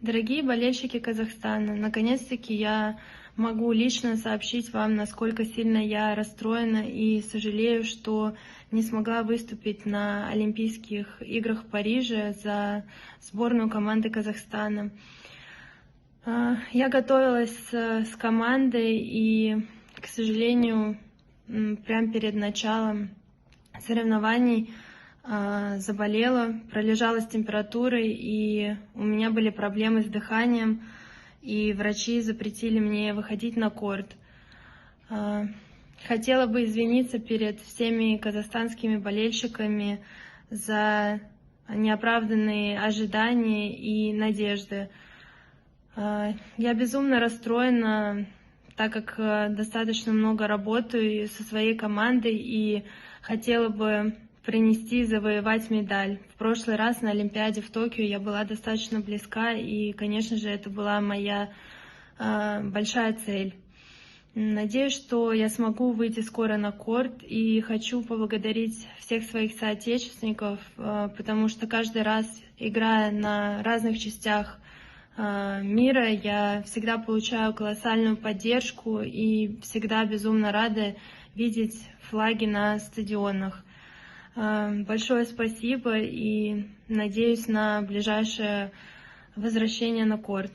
Дорогие болельщики Казахстана, наконец-таки я могу лично сообщить вам, насколько сильно я расстроена и сожалею, что не смогла выступить на Олимпийских играх в Париже за сборную команды Казахстана. Я готовилась с командой и, к сожалению, прямо перед началом соревнований заболела, пролежала с температурой, и у меня были проблемы с дыханием, и врачи запретили мне выходить на корт. Хотела бы извиниться перед всеми казахстанскими болельщиками за неоправданные ожидания и надежды. Я безумно расстроена, так как достаточно много работаю со своей командой и хотела бы завоевать медаль. В прошлый раз на Олимпиаде в Токио я была достаточно близка, и, конечно же, это была моя большая цель. Надеюсь, что я смогу выйти скоро на корт, и хочу поблагодарить всех своих соотечественников, потому что каждый раз, играя на разных частях мира, я всегда получаю колоссальную поддержку и всегда безумно рада видеть флаги на стадионах. Большое спасибо и надеюсь на ближайшее возвращение на корт.